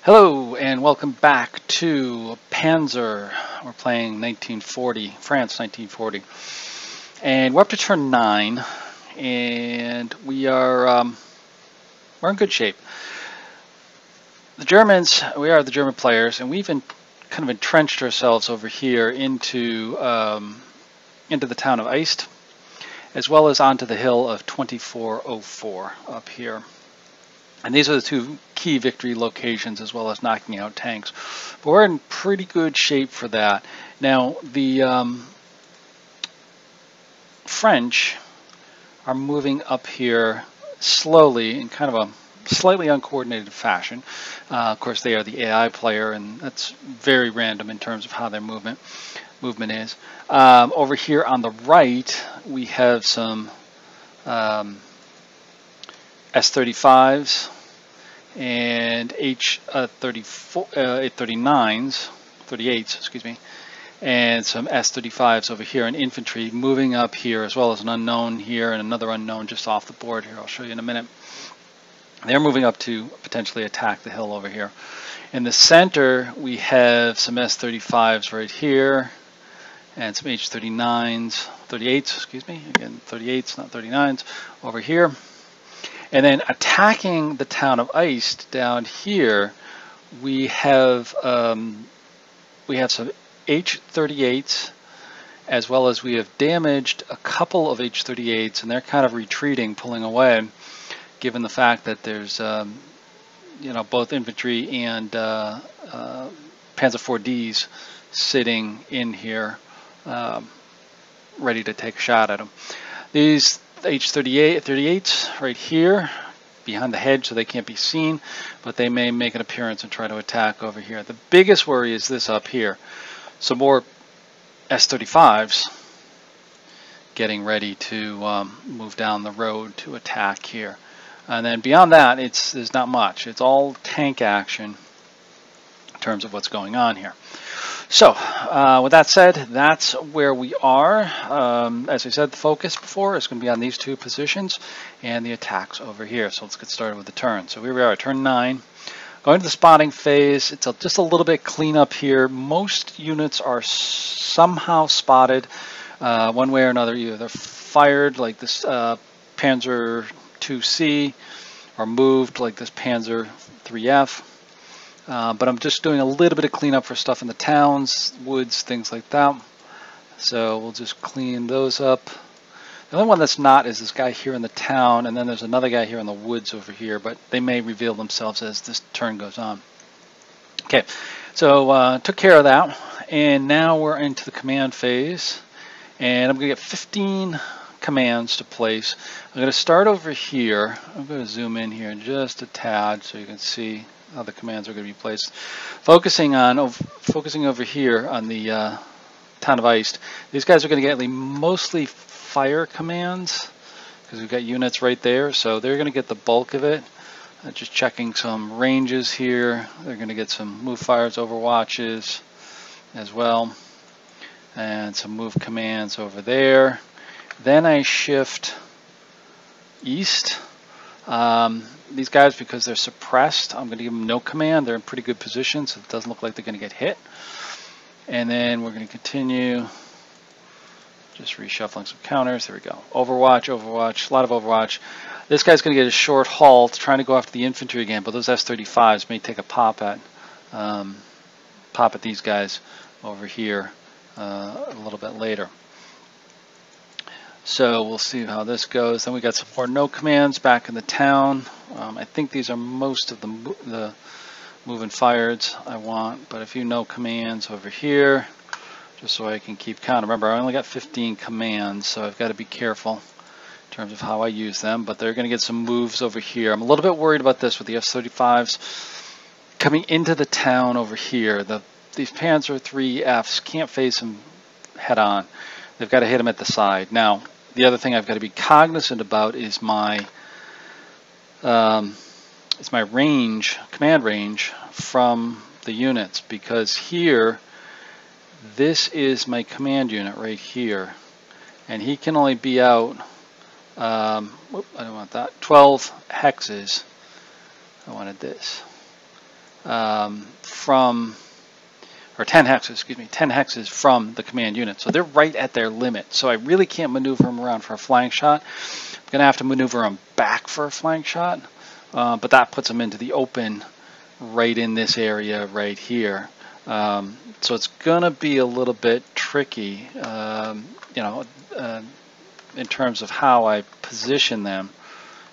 Hello and welcome back to Panzer. We're playing 1940, France 1940. And we're up to turn 9 and we're in good shape. The Germans, we are the German players, and we've kind of entrenched ourselves over here into the town of Eist, as well as onto the hill of 2404 up here. And these are the two key victory locations, as well as knocking out tanks. But we're in pretty good shape for that. Now, the French are moving up here slowly in kind of a slightly uncoordinated fashion. Of course, they are the AI player, and that's very random in terms of how their movement is. Over here on the right, we have some S-35s and H-39s, 38s, excuse me, and some S-35s over here, and infantry moving up here, as well as an unknown here and another unknown just off the board here. I'll show you in a minute. They're moving up to potentially attack the hill over here. In the center, we have some S-35s right here, and some H-39s, 38s, excuse me, again 38s, not 39s, over here. And then attacking the town of Eist down here, we have some H-38s, as well as we have damaged a couple of H-38s, and they're kind of retreating, pulling away, given the fact that there's both infantry and Panzer 4Ds sitting in here, ready to take a shot at them. These H-38s right here behind the hedge, so they can't be seen, but they may make an appearance and try to attack over here. The biggest worry is this up here. Some more S-35s getting ready to move down the road to attack here. And then beyond that, there's not much. It's all tank action in terms of what's going on here. So, with that said, that's where we are. As I said, the focus before is going to be on these two positions and the attacks over here. So let's get started with the turn. So here we are, turn 9. Going to the spotting phase. It's just a little bit clean up here. Most units are somehow spotted one way or another. Either they're fired like this Panzer 2C, or moved like this Panzer 3F. But I'm just doing a little bit of cleanup for stuff in the towns, woods, things like that. So we'll just clean those up. The only one that's not is this guy here in the town, and then there's another guy here in the woods over here, but they may reveal themselves as this turn goes on. Okay, so took care of that, and now we're into the command phase, and I'm going to get 15 commands to place. I'm going to start over here. I'm going to zoom in here just a tad so you can see how the commands are going to be placed. Focusing over here on the town of Eist. These guys are going to get mostly fire commands because we've got units right there, so they're going to get the bulk of it. Just checking some ranges here. They're going to get some move fires, overwatches as well, and some move commands over there. Then I shift east. These guys, because they're suppressed, I'm going to give them no command. They're in pretty good position, so it doesn't look like they're going to get hit. And then we're going to continue just reshuffling some counters. There we go. Overwatch, Overwatch, a lot of Overwatch. This guy's going to get a short halt, trying to go after the infantry again, but those S-35s may take a pop at these guys over here a little bit later. So we'll see how this goes. Then we got some more no commands back in the town. I think these are most of the move and fireds I want, but a few no commands over here, just so I can keep count. Remember, I only got 15 commands, so I've got to be careful in terms of how I use them, but they're going to get some moves over here. I'm a little bit worried about this with the F-35s coming into the town over here. These Panzer 3Fs can't face them head on. They've got to hit them at the side. Now, the other thing I've got to be cognizant about is my range, command range from the units, because here, this is my command unit right here, and he can only be out, I don't want that, 12 hexes. I wanted this. from, or 10 hexes, excuse me, 10 hexes from the command unit. So they're right at their limit. So I really can't maneuver them around for a flank shot. I'm going to have to maneuver them back for a flank shot, but that puts them into the open right in this area right here. So it's going to be a little bit tricky, in terms of how I position them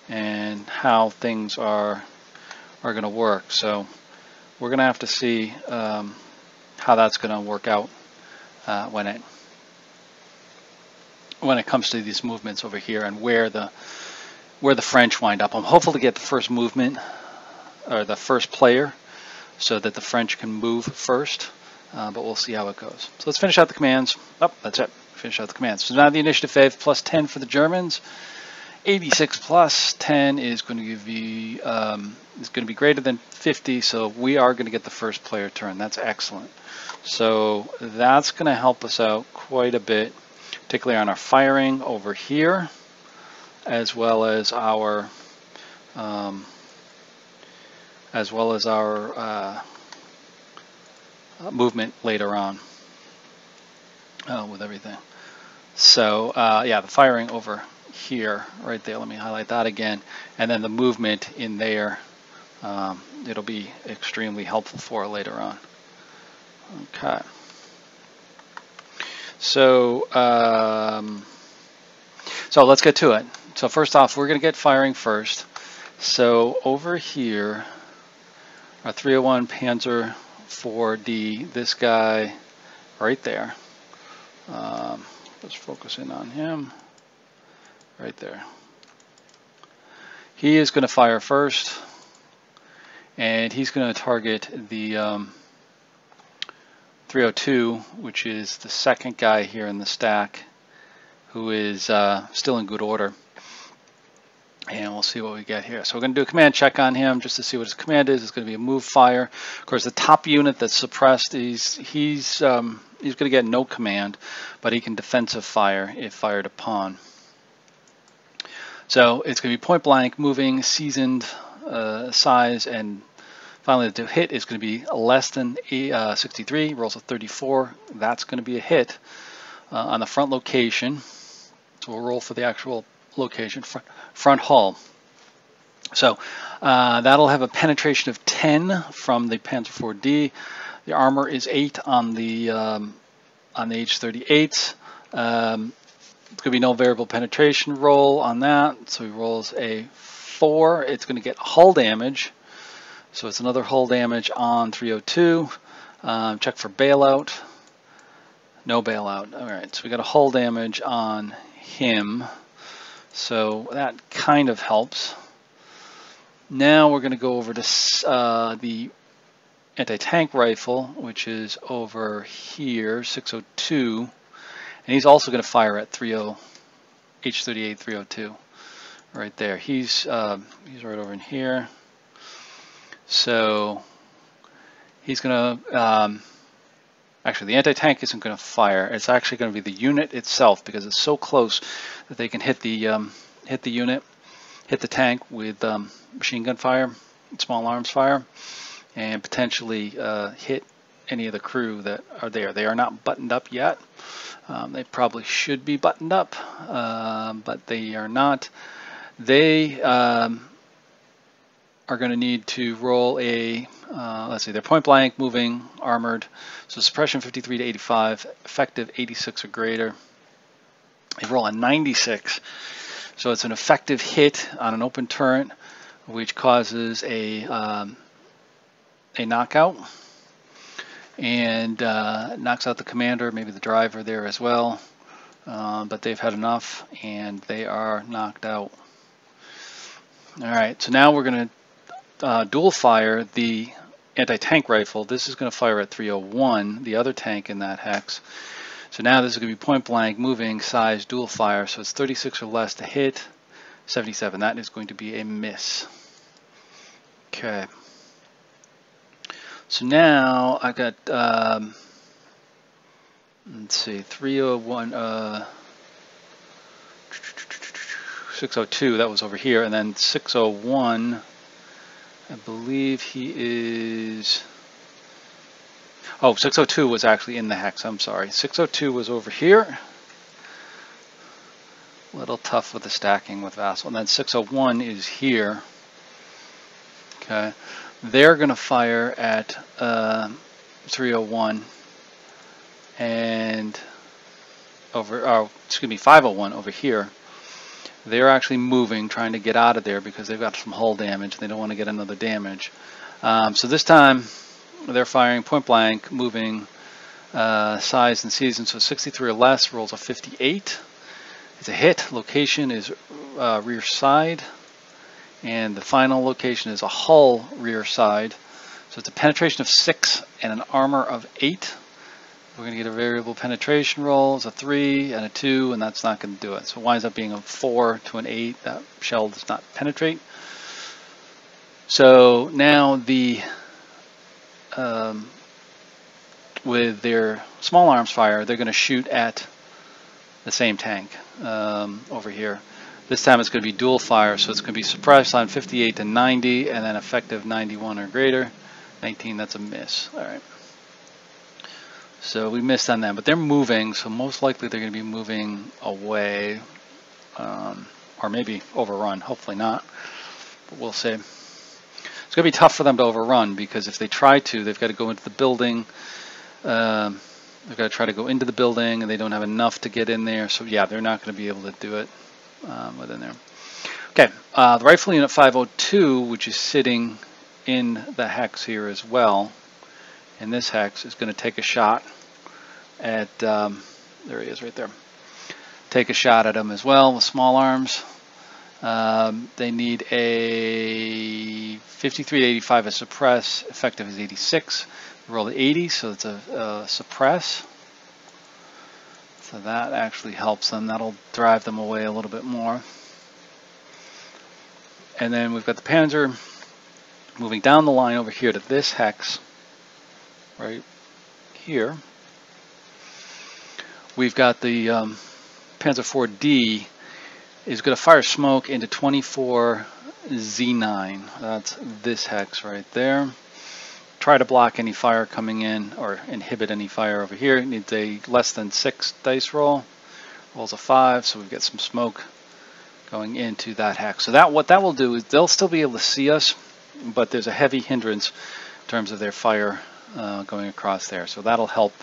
and how things are going to work. So we're going to have to see how that's going to work out when it comes to these movements over here and where the French wind up. I'm hopeful to get the first movement or the first player so that the French can move first, but we'll see how it goes. So let's finish out the commands. Oh, that's it. Finish out the commands. So now the initiative phase plus 10 for the Germans. 86 plus 10 is going to give you is going to be greater than 50, so we are going to get the first player turn. That's excellent. So that's going to help us out quite a bit, particularly on our firing over here, as well as our movement later on with everything. So yeah, the firing over here, right there. Let me highlight that again, and then the movement in there. It'll be extremely helpful for later on. Okay. So so let's get to it. So first off, we're going to get firing first. So over here, our 301 Panzer 4D, this guy right there. Let's focus in on him. Right there. He is going to fire first, and he's going to target the 302, which is the second guy here in the stack, who is still in good order. And we'll see what we get here. So we're going to do a command check on him just to see what his command is. It's going to be a move fire. Of course, the top unit that's suppressed, he's going to get no command, but he can defensive fire if fired upon. So it's going to be point blank, moving, seasoned, size, and finally the hit is going to be less than 63, rolls a 34. That's going to be a hit on the front location. So we'll roll for the actual location, front hull. So that'll have a penetration of 10 from the Panzer 4D. The armor is 8 on the H-38s. It's going to be no variable penetration roll on that, so he rolls a 4. It's going to get hull damage, so it's another hull damage on 302. Check for bailout. No bailout. All right, so we got a hull damage on him, so that kind of helps. Now we're going to go over to the anti-tank rifle, which is over here, 602. And he's also going to fire at H-38 302 right there. He's right over in here. So he's going to actually, the anti-tank isn't going to fire. It's actually going to be the unit itself, because it's so close that they can hit the unit, hit the tank with machine gun fire, small arms fire, and potentially hit any of the crew that are there. They are not buttoned up yet. They probably should be buttoned up, but they are not. They are going to need to roll a, let's see, they're point blank, moving, armored. So suppression 53 to 85, effective 86 or greater. They roll a 96. So it's an effective hit on an open turret, which causes a knockout. And knocks out the commander, maybe the driver there as well. But they've had enough, and they are knocked out. All right, so now we're going to dual fire the anti-tank rifle. This is going to fire at 301, the other tank in that hex. So now this is going to be point blank, moving, size, dual fire. So it's 36 or less to hit, 77. That is going to be a miss. Okay. So now I got, let's see, 301, 602, that was over here, and then 601 I believe he is... Oh, 602 was actually in the hex, I'm sorry. 602 was over here. A little tough with the stacking with Vassal. And then 601 is here. Okay. They're going to fire at 301 and over, oh, excuse me, 501 over here. They're actually moving, trying to get out of there because they've got some hull damage. They don't want to get another damage. So this time they're firing point blank, moving size and season. So 63 or less, rolls a 58. It's a hit. Location is rear side. And the final location is a hull rear side. So it's a penetration of 6 and an armor of 8. We're going to get a variable penetration roll. It's a 3 and a 2, and that's not going to do it. So it winds up being a 4 to an 8. That shell does not penetrate. So now the with their small arms fire, they're going to shoot at the same tank over here. This time it's going to be dual fire, so it's going to be suppressed on 58 to 90, and then effective 91 or greater. 19, that's a miss. All right. So we missed on that, but they're moving, so most likely they're going to be moving away, or maybe overrun. Hopefully not, but we'll see. It's going to be tough for them to overrun because if they try to, they've got to go into the building. They've got to try to go into the building, and they don't have enough to get in there. So yeah, they're not going to be able to do it within there. Okay, the rifle unit 502, which is sitting in the hex here as well, in this hex, is going to take a shot at, there he is right there. Take a shot at him as well with small arms. They need a 53 to 85 a suppress. Effective is 86. Roll the 80, so it's a suppress. So that actually helps them. That'll drive them away a little bit more. And then we've got the Panzer moving down the line over here to this hex right here. We've got the Panzer 4D is going to fire smoke into 24 Z9. That's this hex right there. Try to block any fire coming in or inhibit any fire over here. It needs a less than 6 dice roll. Rolls a 5, so we've got some smoke going into that hex. So that what that will do is they'll still be able to see us, but there's a heavy hindrance in terms of their fire going across there. So that'll help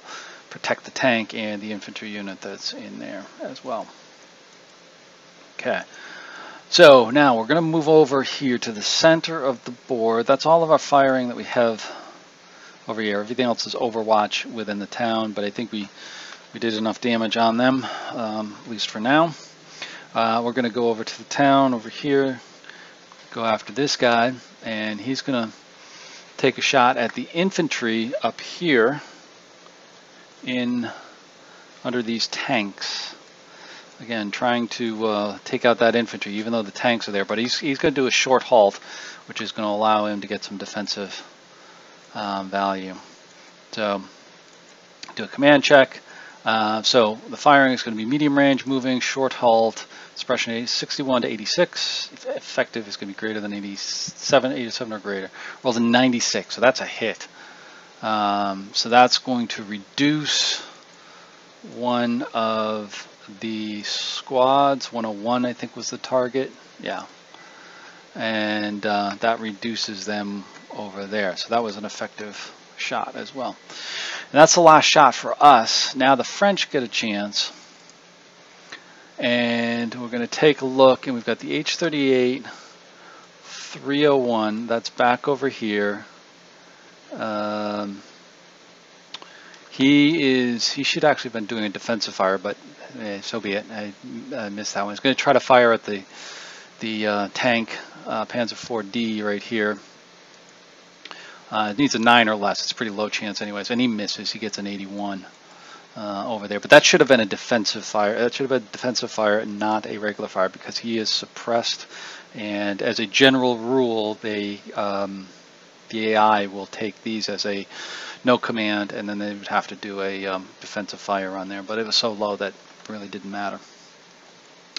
protect the tank and the infantry unit that's in there as well. Okay. So now we're going to move over here to the center of the board. That's all of our firing that we have over here. Everything else is Overwatch within the town, but I think we did enough damage on them, at least for now. We're going to go over to the town over here, go after this guy, and he's going to take a shot at the infantry up here in under these tanks. Again, trying to take out that infantry, even though the tanks are there. But he's going to do a short halt, which is going to allow him to get some defensive value. So, do a command check. So the firing is going to be medium range, moving, short halt, suppression 61 to 86. Effective is going to be greater than 87 or greater. Rolls a 96, so that's a hit. So that's going to reduce one of the squads. 101 I think was the target. Yeah, and that reduces them over there. So that was an effective shot as well. And that's the last shot for us. Now the French get a chance, and we're going to take a look, and we've got the H-38 301 that's back over here. He should actually have been doing a defensive fire, but so be it. I missed that one. He's going to try to fire at the tank Panzer 4D right here. It needs a 9 or less. It's a pretty low chance anyways, and he misses. He gets an 81 over there. But that should have been a defensive fire. That should have been a defensive fire and not a regular fire, because he is suppressed. And as a general rule, the AI will take these as a no command, and then they would have to do a defensive fire on there. But it was so low that it really didn't matter.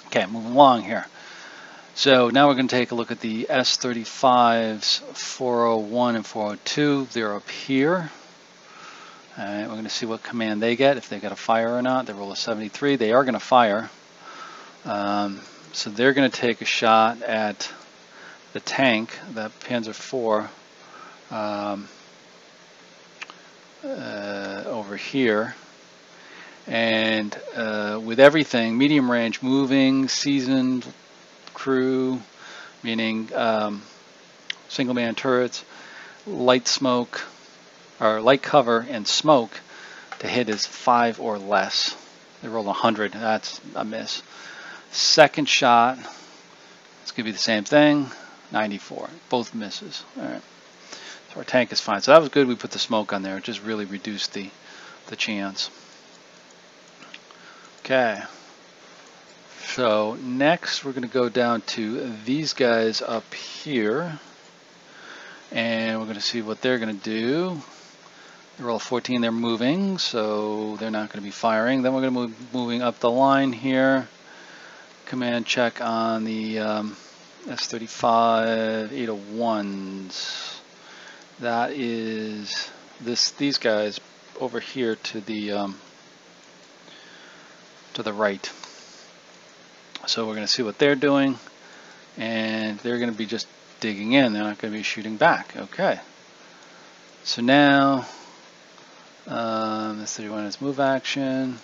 Okay, moving along here. So now we're going to take a look at the S-35's 401 and 402. They're up here. We're going to see what command they get, if they got a fire or not. They roll a 73. They are going to fire. So they're going to take a shot at the tank, that Panzer IV, over here. And with everything, medium range, moving, seasoned crew, meaning single man turrets, light smoke, or light cover and smoke to hit is 5 or less. They roll 100, that's a miss. Second shot, it's going to be the same thing, 94, both misses. All right, so our tank is fine. So that was good, we put the smoke on there, it just really reduced the chance. Okay, so next we're going to go down to these guys up here, and we're going to see what they're going to do. They roll 14, they're moving, so they're not going to be firing. Then we're going to move moving up the line here. Command check on the S-35 801s. That is these guys over here to the right. So we're going to see what they're doing, and they're going to be just digging in. They're not going to be shooting back. Okay. So now this 31 is move action.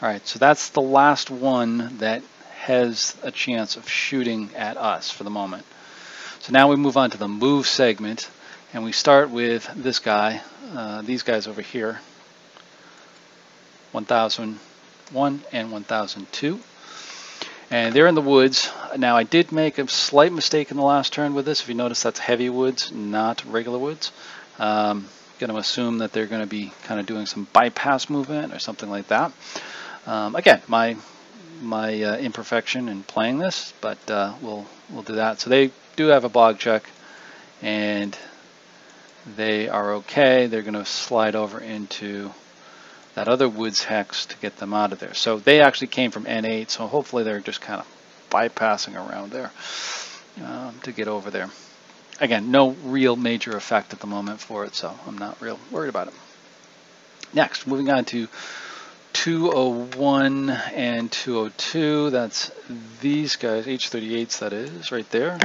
All right, so that's the last one that has a chance of shooting at us for the moment. So now we move on to the move segment, and we start with this guy, these guys over here, 1001 and 1002. And they're in the woods. Now I did make a slight mistake in the last turn with this. If you notice, that's heavy woods, not regular woods. Going to assume that they're going to be kind of doing some bypass movement or something like that. Again, my imperfection in playing this, but we'll do that. So they do have a bog check, and they are okay. They're going to slide over into that other woods hex to get them out of there. So they actually came from N8, so hopefully they're just kind of bypassing around there to get over there. Again, no real major effect at the moment for it, so I'm not real worried about it. Next, moving on to 201 and 202. That's these guys, H-38s that is, right there.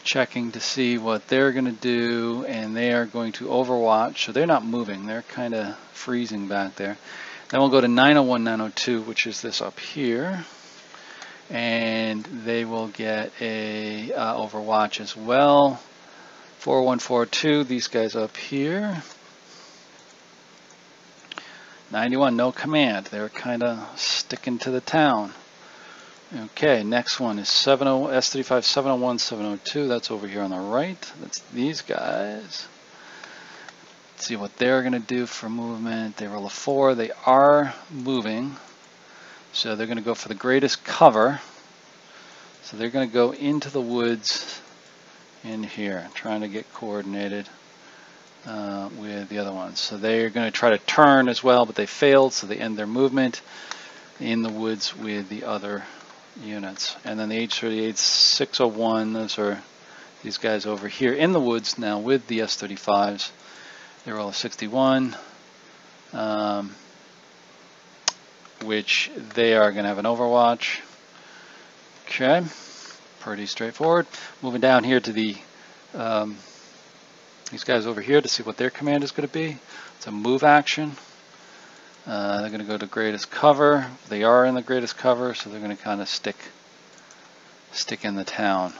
Checking to see what they're going to do, and they are going to Overwatch, so they're not moving. They're kind of freezing back there. Then we'll go to 901, 902, which is this up here. And they will get a Overwatch as well. 4142, these guys up here. 91, no command. They're kind of sticking to the town. Okay, next one is S-35 701, 702. That's over here on the right. That's these guys. Let's see what they're going to do for movement. They roll a 4. They are moving. So they're going to go for the greatest cover. So they're going to go into the woods in here, trying to get coordinated with the other ones. So they're going to try to turn as well, but they failed, so they end their movement in the woods with the other units. And then the H-38 601, those are these guys over here in the woods now with the S-35s. They roll a 61. Which they are going to have an Overwatch. Okay, pretty straightforward. Moving down here to the these guys over here to see what their command is going to be. It's a move action. They're going to go to greatest cover. They are in the greatest cover, so they're going to kind of stick in the town.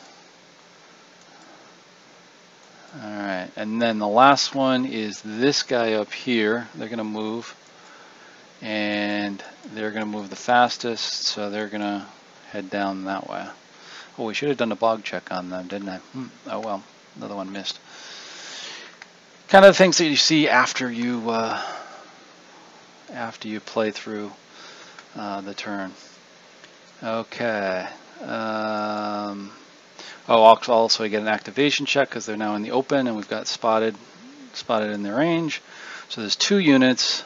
All right, and then the last one is this guy up here. They're going to move. And they're going to move the fastest, so they're going to head down that way. Oh, we should have done a bog check on them, didn't I? Oh well, another one missed. Kind of the things that you see after you play through the turn. Okay. Also I get an activation check because they're now in the open, and we've got spotted in their range. So there's 2 units.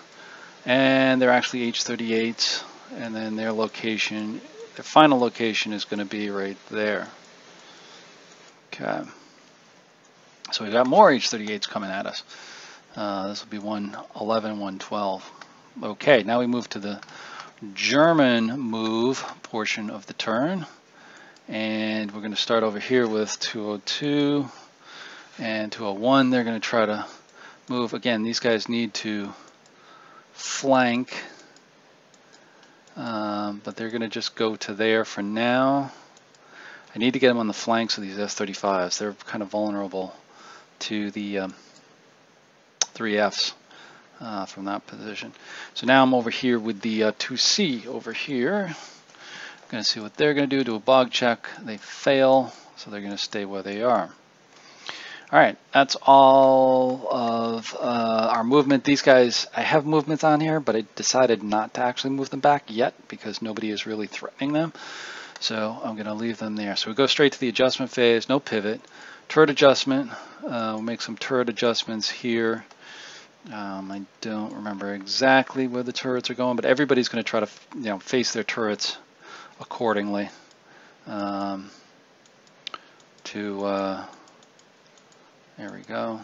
And they're actually H-38s. and then their location, their final location is going to be right there. Okay. So we've got more H-38s coming at us. This will be 111, 112. Okay, now we move to the German move portion of the turn. And we're going to start over here with 202 and 201. They're going to try to move. Again, these guys need to flank, but they're going to just go to there for now. I need to get them on the flanks of these S-35s. They're kind of vulnerable to the 3Fs from that position. So now I'm over here with the 2C over here. Going to see what they're going to do a bog check. They fail, so they're going to stay where they are. All right, that's all of our movement. These guys, I have movements on here, but I decided not to actually move them back yet because nobody is really threatening them. So I'm going to leave them there. So we go straight to the adjustment phase, no pivot. Turret adjustment, we'll make some turret adjustments here. I don't remember exactly where the turrets are going, but everybody's going to try to face their turrets accordingly there we go.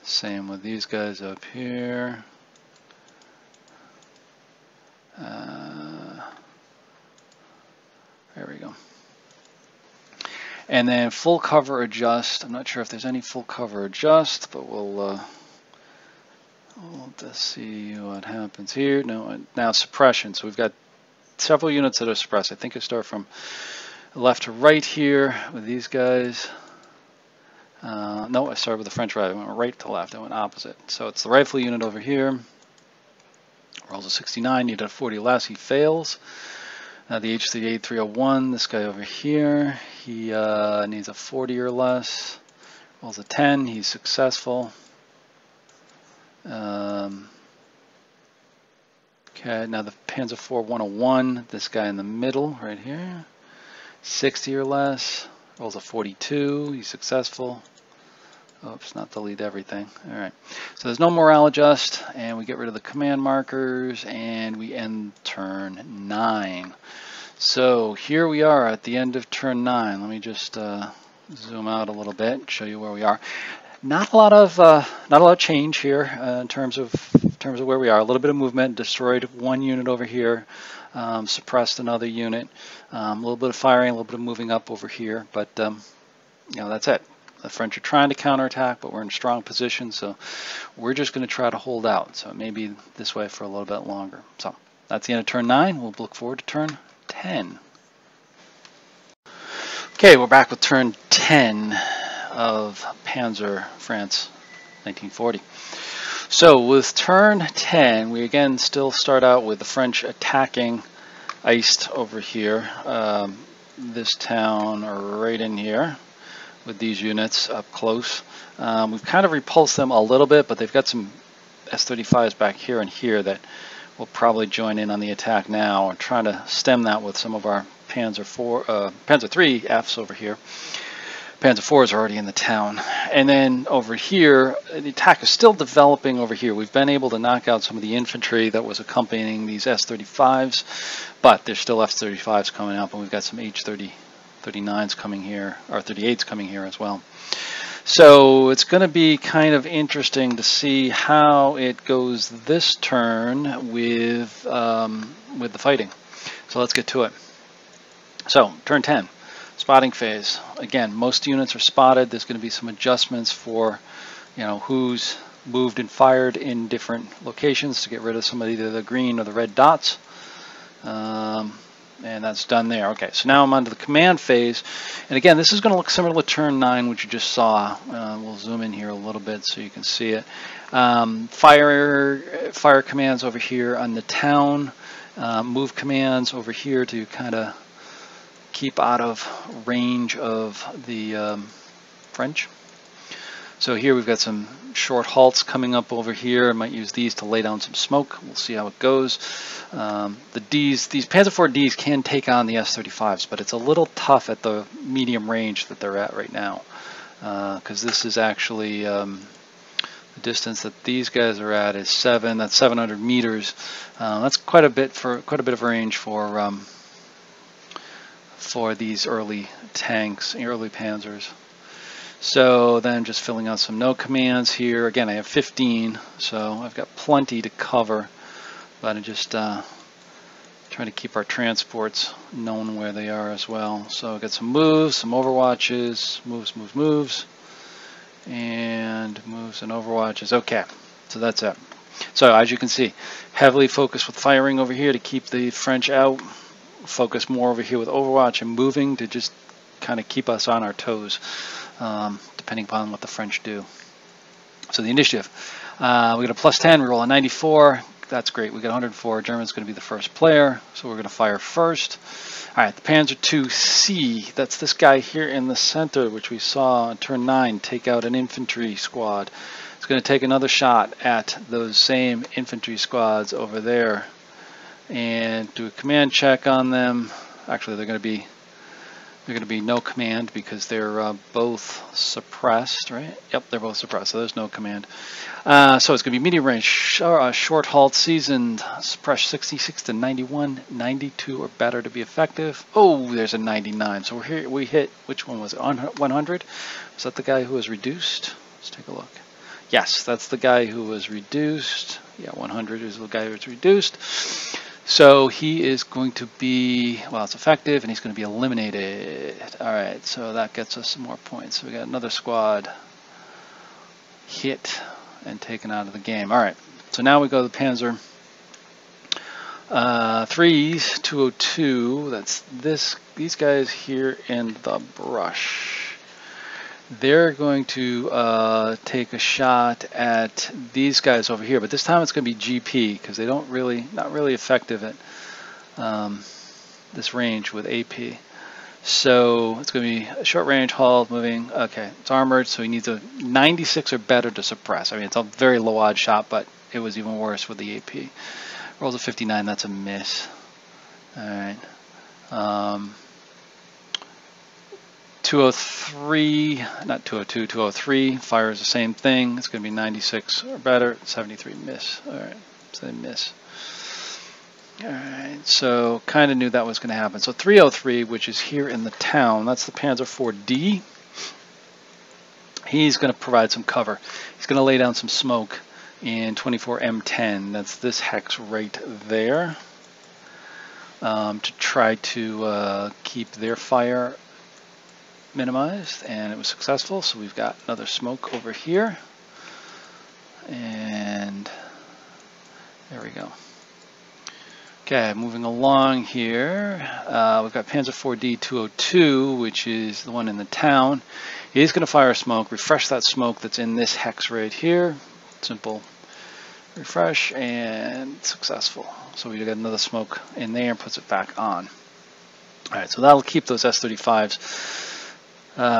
Same with these guys up here. There we go. And then full cover adjust. I'm not sure if there's any full cover adjust, but we'll just see what happens here. No, now suppression. So we've got several units that are suppressed. I think I start from left to right here with these guys. No, I started with the French right. I went right to left. I went opposite. So it's the rifle unit over here. Rolls a 69, needed a 40 less. He fails. Now the H-38 301, this guy over here, he needs a 40 or less. Rolls a 10, he's successful. Okay, now the Panzer IV 101, this guy in the middle right here, 60 or less, rolls a 42, he's successful. Oops, not delete everything. All right, so there's no morale adjust, and we get rid of the command markers, and we end turn 9. So here we are at the end of turn 9. Let me just zoom out a little bit, show you where we are. Not a lot of change here in terms of where we are. A little bit of movement, destroyed one unit over here, suppressed another unit, a little bit of firing, a little bit of moving up over here, but that's it. The French are trying to counterattack, but we're in a strong position, so we're just going to try to hold out. So it may be this way for a little bit longer. So that's the end of turn 9. We'll look forward to turn 10. Okay, we're back with turn 10 of Panzer, France, 1940. So with turn 10, we again still start out with the French attacking iced over here, this town right in here with these units up close. We've kind of repulsed them a little bit, but they've got some S-35s back here and here that will probably join in on the attack now. We're trying to stem that with some of our Panzer III Fs over here. Panzer IVs are already in the town. And then over here, the attack is still developing over here. We've been able to knock out some of the infantry that was accompanying these S-35s, but there's still F-35s coming up, and we've got some H-39s coming here, or 38s coming here as well. So it's going to be kind of interesting to see how it goes this turn with the fighting. So let's get to it. So turn 10. Spotting phase. Again, most units are spotted. There's going to be some adjustments for, who's moved and fired in different locations to get rid of some of either the green or the red dots. And that's done there. Okay, so now I'm onto the command phase. And again, this is going to look similar to turn 9, which you just saw. We'll zoom in here a little bit so you can see it. Fire commands over here on the town. Move commands over here to kind of keep out of range of the French. So here we've got some short halts coming up over here. I might use these to lay down some smoke. We'll see how it goes. These Panzer IV Ds can take on the S-35s, but it's a little tough at the medium range that they're at right now, because this is actually The distance that these guys are at is 7. That's 700 meters. That's quite a bit of range for these early tanks, early Panzers. So then just filling out some no commands here. Again, I have 15, so I've got plenty to cover, but I'm just trying to keep our transports known where they are as well. So I've got some moves, some overwatches, moves, and moves and overwatches. Okay, so that's it. So as you can see, heavily focused with firing over here to keep the French out. Focus more over here with Overwatch and moving to just kind of keep us on our toes, depending upon what the French do. So the initiative, we got a +10, we roll a 94. That's great. We got 104. German's going to be the first player, so we're going to fire first. All right, the Panzer IIc. That's this guy here in the center, which we saw on turn 9 take out an infantry squad. It's going to take another shot at those same infantry squads over there and do a command check on them. Actually, they're going to be no command because they're both suppressed, right? Yep, they're both suppressed, so there's no command. So it's going to be medium range, short halt, seasoned, suppress 66 to 91, 92 or better to be effective. Oh, there's a 99. So we hit, which one was it? 100? Was that the guy who was reduced? Let's take a look. Yes, that's the guy who was reduced. Yeah, 100 is the guy who was reduced. So he is going to be, well, it's effective, and he's going to be eliminated. All right, so that gets us some more points. So we got another squad hit and taken out of the game. All right, so now we go to the Panzer 3s, 202. That's these guys here in the brush. They're going to take a shot at these guys over here, but this time it's going to be GP because they not really effective at this range with AP. So it's going to be a short range, halt, moving. Okay, it's armored, so he needs a 96 or better to suppress. I mean, it's a very low odd shot, but it was even worse with the AP. Rolls a 59, that's a miss. All right. 203, not 202, 203, fires the same thing. It's going to be 96 or better, 73 miss. All right, so they miss. All right, so kind of knew that was going to happen. So 303, which is here in the town, that's the Panzer 4D. He's going to provide some cover. He's going to lay down some smoke in 24M10. That's this hex right there, to try to keep their fire minimized, and it was successful. So we've got another smoke over here, and there we go. Okay, moving along here, we've got Panzer 4D 202, which is the one in the town. He's going to fire smoke, refresh that smoke that's in this hex right here. Simple refresh, and successful. So we got another smoke in there and puts it back on. All right, so that'll keep those S-35s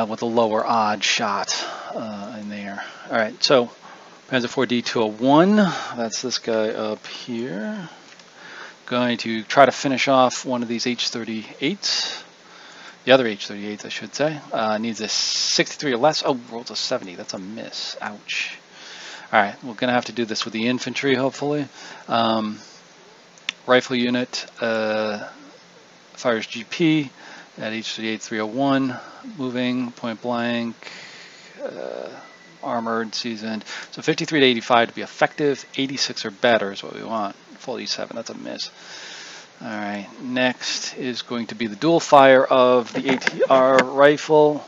with a lower odd shot in there. All right, so Panzer 4D 201, that's this guy up here. Going to try to finish off one of these H-38s. The other H-38s, I should say. Needs a 63 or less. Oh, rolls a 70. That's a miss. Ouch. All right, we're going to have to do this with the infantry, hopefully. Rifle unit fires GP at H-38 301. Moving, point blank, armored, seasoned. So 53 to 85 to be effective. 86 or better is what we want. Full E7, that's a miss. All right, next is going to be the dual fire of the ATR rifle.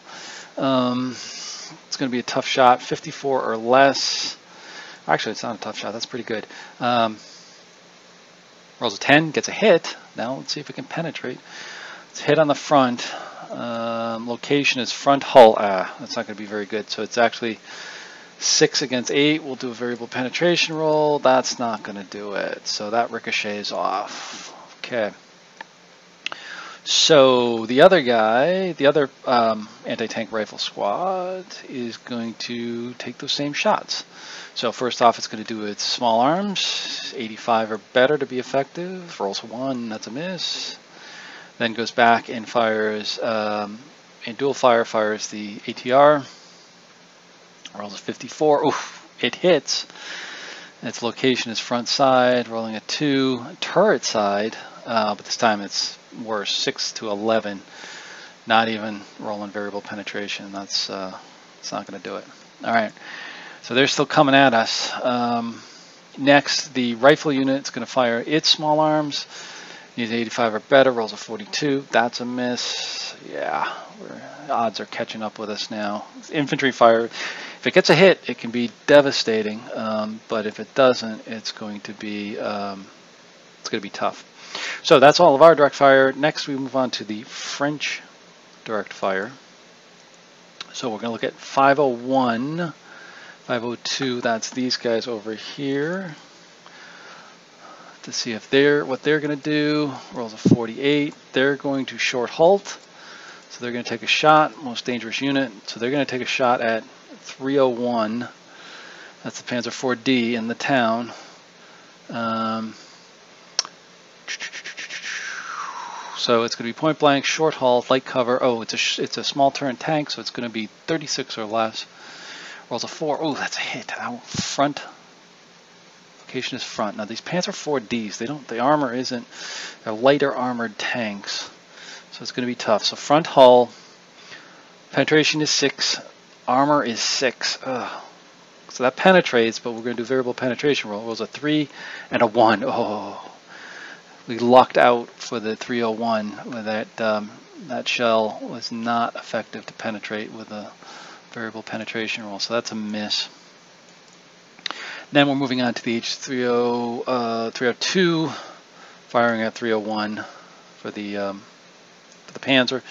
It's going to be a tough shot, 54 or less. Actually, it's not a tough shot, that's pretty good. Rolls a 10, gets a hit. Now let's see if it can penetrate. It's hit on the front. Location is front hull. That's not going to be very good. So it's actually 6 against 8. We'll do a variable penetration roll. That's not going to do it. So that ricochets off. Okay. So the other guy, the other anti-tank rifle squad is going to take those same shots. So first off, it's going to do its small arms, 85 or better to be effective. Rolls a 1, that's a miss. Then goes back and fires, in dual fire, fires the ATR. Rolls a 54. Oof, it hits. Its location is front side, rolling a 2. Turret side, but this time it's worse, 6 to 11. Not even rolling variable penetration. That's it's not going to do it. All right, so they're still coming at us. Next, the rifle unit is going to fire its small arms. Needs 85 or better, rolls a 42. That's a miss. Yeah, odds are catching up with us now. Infantry fire, if it gets a hit, it can be devastating. But if it doesn't, it's going to be tough. So that's all of our direct fire. Next, we move on to the French direct fire. So we're going to look at 501, 502. That's these guys over here. To see if what they're going to do. Rolls a 48. They're going to short halt. So they're going to take a shot. Most dangerous unit. So they're going to take a shot at 301. That's the Panzer 4D in the town. So it's going to be point blank, short halt, light cover. Oh, it's a small turret tank, so it's going to be 36 or less. Rolls a 4. Oh, that's a hit. Front. Location is front. Now these Panzer 4Ds, the armor isn't, they're lighter armored tanks, so it's going to be tough. So front hull, penetration is 6, armor is 6. Ugh. So that penetrates, but we're going to do variable penetration roll. Rolls a 3 and a 1. Oh, we lucked out for the 301. With that shell was not effective to penetrate with a variable penetration roll, so that's a miss. Then we're moving on to the H302, firing at 301 for the Panzer.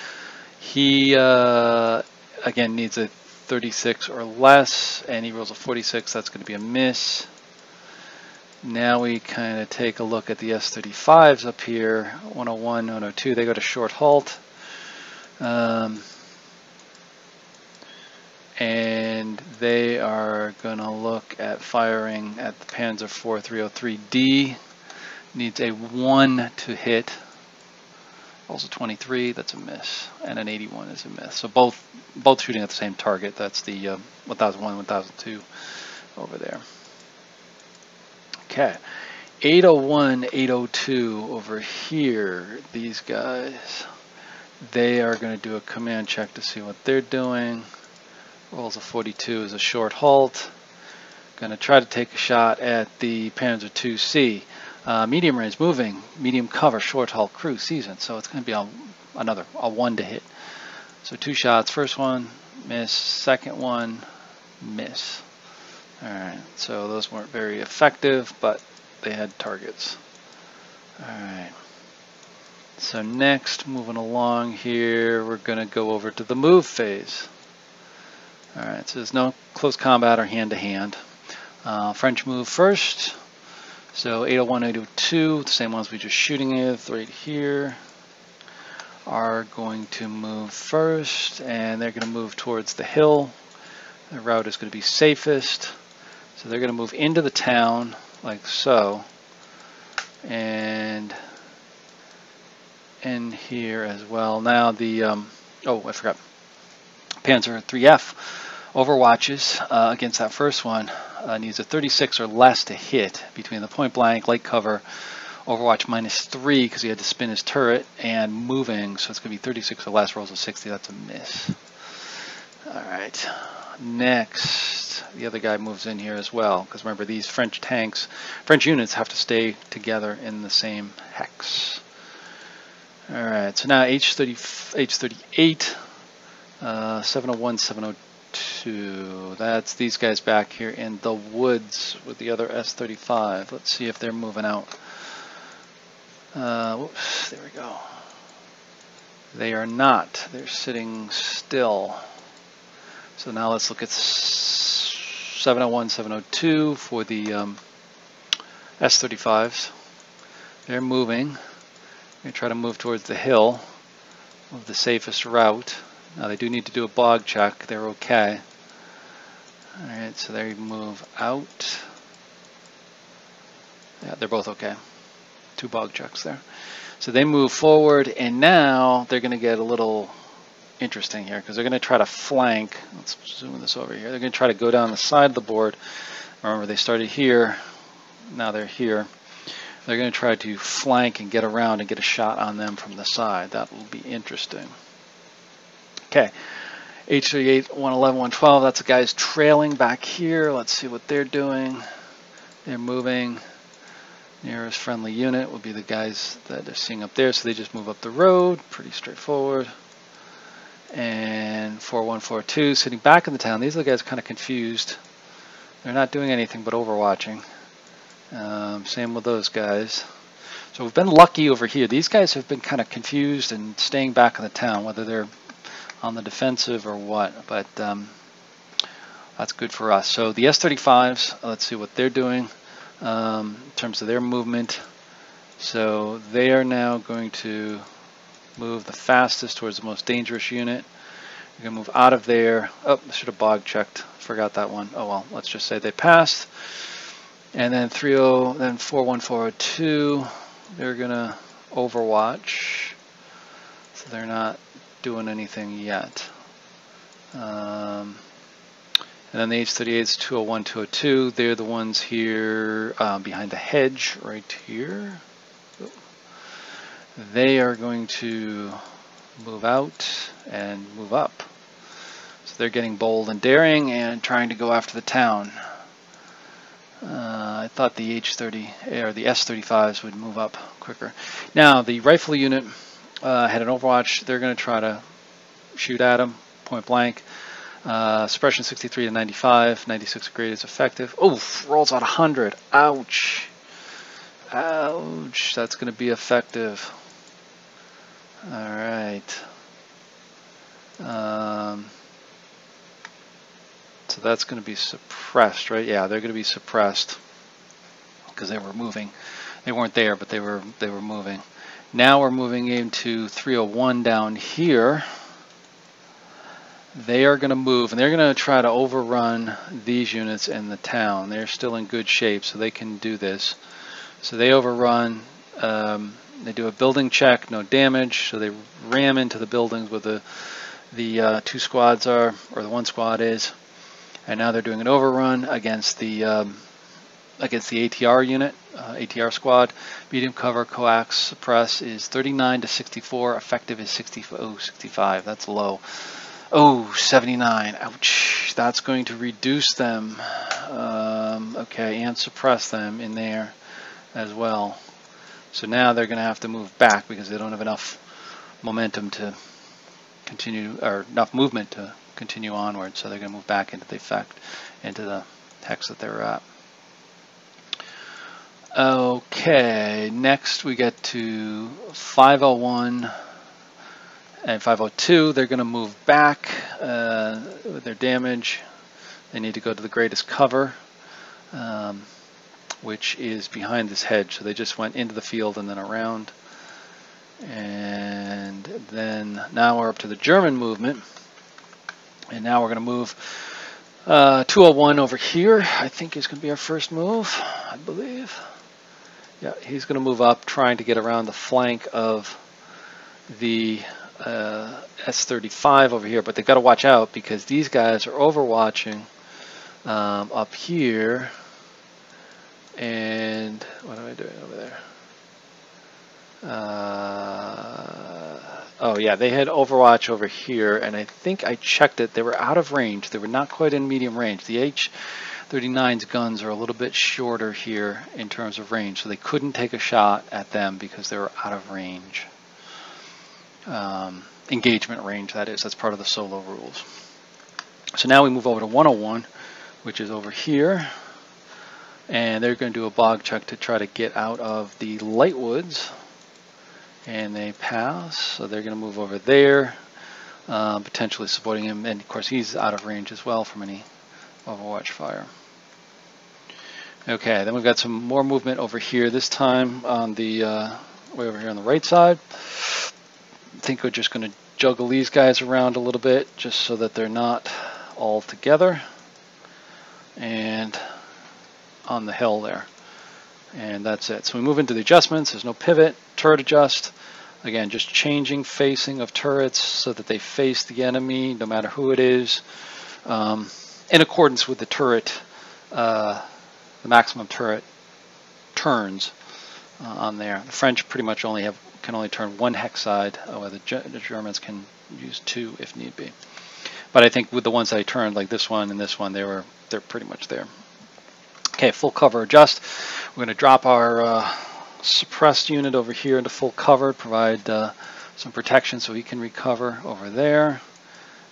He again needs a 36 or less, and he rolls a 46. That's going to be a miss. Now we kind of take a look at the S-35s up here, 101, 102. They go to short halt. And they are going to look at firing at the Panzer IV 303D. Needs a 1 to hit. Rolls a 23, that's a miss. And an 81 is a miss. So both shooting at the same target. That's the 1001, 1002 over there. Okay. 801, 802 over here. These guys, they are going to do a command check to see what they're doing. Rolls a 42 is a short halt. Going to try to take a shot at the Panzer IIC. Medium range, moving, medium cover, short halt, crew, season. So it's going to be a 1 to hit. So 2 shots. First one, miss. Second one, miss. Alright, so those weren't very effective, but they had targets. Alright. So next, moving along here, we're going to go over to the move phase. Alright, so there's no close combat or hand-to-hand. French move first. So 801, 802, the same ones we just shooting with right here, are going to move first, and they're going to move towards the hill. The route is going to be safest. So they're going to move into the town like so. And in here as well. Now the, oh, I forgot. Panzer 3F Overwatches against that first one needs a 36 or less to hit between the point blank, light cover, Overwatch -3 because he had to spin his turret, and moving, so it's going to be 36 or less, rolls a 60, that's a miss. Alright, next, the other guy moves in here as well, because remember these French units have to stay together in the same hex. Alright, so now H38, 701, 702. That's these guys back here in the woods with the other S-35. Let's see if they're moving out. Whoops, there we go. They are not. They're sitting still. So now let's look at 701, 702 for the S-35s. They're moving. They're going to try to move towards the hill of the safest route. Now they do need to do a bog check. They're okay. Alright, so they move out. Yeah, they're both okay. 2 bog checks there. So they move forward, and now they're going to get a little interesting here because they're going to try to flank. Let's zoom this over here. They're going to try to go down the side of the board Remember, they started here. Now they're here. They're going to try to flank and get around and get a shot on them from the side. That will be interesting. Okay. H38, 111, 112. That's the guys trailing back here. Let's see what they're doing. They're moving. Nearest friendly unit will be the guys that they're seeing up there. So they just move up the road. Pretty straightforward. And 4142 sitting back in the town. These are the guys kind of confused. They're not doing anything but overwatching. Same with those guys. So we've been lucky over here. These guys have been kind of confused and staying back in the town, whether they're on the defensive or what. But that's good for us. So the S-35s, let's see what they're doing in terms of their movement. So they are now going to move the fastest towards the most dangerous unit. You're going to move out of there. Oh, I should have bog checked. Forgot that one. Oh well, let's just say they passed. And then 41402, they're going to overwatch. So they're not doing anything yet. And then the H-38s, 201, 202, they're the ones here behind the hedge right here. They are going to move out and move up. So they're getting bold and daring and trying to go after the town. I thought the H-30 or the S-35s would move up quicker. Now the rifle unit had an overwatch. They're going to try to shoot at them point blank. Suppression 63 to 95. 96 grade is effective. Oh, rolls out 100. Ouch. Ouch. That's going to be effective. All right. So that's going to be suppressed, right? Yeah, they're going to be suppressed because they were moving. They weren't there, but they were moving. Now we're moving into 301 down here. They are going to move, and they're going to try to overrun these units in the town. They're still in good shape, so they can do this. So they overrun. They do a building check, no damage. So they ram into the buildings where the two squads are, or the one squad is. And now they're doing an overrun against the ATR unit, ATR squad. Medium cover, coax, suppress is 39 to 64. Effective is 65. That's low. Oh, 79. Ouch. That's going to reduce them. Okay, and suppress them in there as well. So now they're going to have to move back because they don't have enough momentum to continue, or enough movement to continue onward. So they're going to move back into the effect, into the hex that they're at. Okay, next we get to 501 and 502. They're going to move back with their damage. They need to go to the greatest cover, which is behind this hedge. So they just went into the field and then around. And then now we're up to the German movement. And now we're going to move 201 over here. I think is going to be our first move, I believe. Yeah, he's going to move up, trying to get around the flank of the S-35 over here. But they've got to watch out because these guys are overwatching up here. And what am I doing over there? Oh yeah, they had Overwatch over here, and I think I checked it. They were out of range. They were not quite in medium range. The H-39's guns are a little bit shorter here in terms of range, so they couldn't take a shot at them because they were out of range. Engagement range, that is. That's part of the solo rules. So now we move over to 101, which is over here. And they're going to do a bog check to try to get out of the light woods. And they pass, so they're going to move over there, potentially supporting him. And of course, he's out of range as well from any Overwatch fire. Okay, then we've got some more movement over here. This time on the way over here on the right side. I think we're just going to juggle these guys around a little bit, just so that they're not all together. And on the hill there. And that's it. So we move into the adjustments. There's no pivot, turret adjust. Again, just changing facing of turrets so that they face the enemy, no matter who it is, in accordance with the turret the maximum turret turns on there. The French pretty much can only turn one hex side, where the Germans can use two if need be. But I think with the ones I turned, like this one and this one, they're pretty much there. Okay, full cover adjust. We're going to drop our suppressed unit over here into full cover, provide some protection so he can recover over there.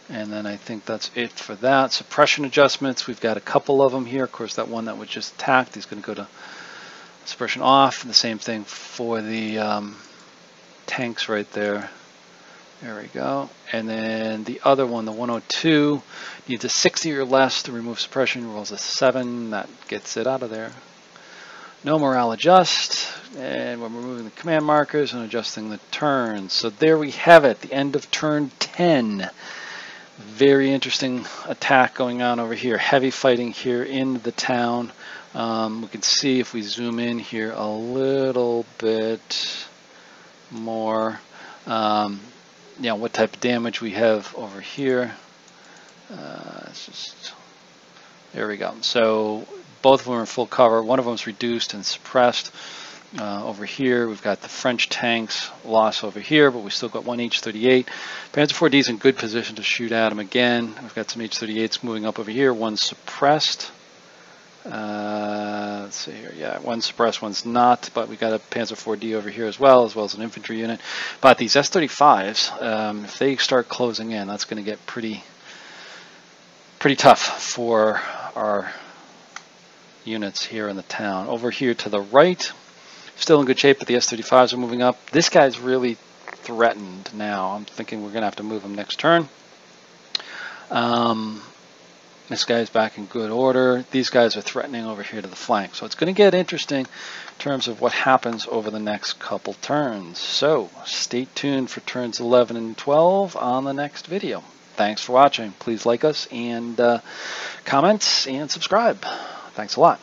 And then I think that's it for that. Suppression adjustments, we've got a couple of them here. Of course, that one that was just attacked, he's going to go to suppression off. And the same thing for the tanks right there. There we go. And then the other one, the 102, needs a 60 or less to remove suppression. Rolls a 7. That gets it out of there. No morale adjust. And we're removing the command markers and adjusting the turns. So there we have it, the end of turn 10. Very interesting attack going on over here. Heavy fighting here in the town. We can see if we zoom in here a little bit more. What type of damage we have over here. There we go. So both of them are in full cover. One of them is reduced and suppressed. Over here, we've got the French tanks loss over here, but we still got one H-38. Panzer 4D is in good position to shoot at him again. We've got some H-38s moving up over here. One's suppressed. Let's see here. Yeah, one's suppressed, one's not, but we got a Panzer 4D over here as well as an infantry unit. But these S-35s, if they start closing in, that's going to get pretty tough for our units here in the town. Over here to the right, still in good shape, but the S-35s are moving up. This guy's really threatened now. I'm thinking we're going to have to move him next turn. This guy's back in good order. These guys are threatening over here to the flank. So it's going to get interesting in terms of what happens over the next couple turns. So stay tuned for turns 11 and 12 on the next video. Thanks for watching. Please like us and comment and subscribe. Thanks a lot.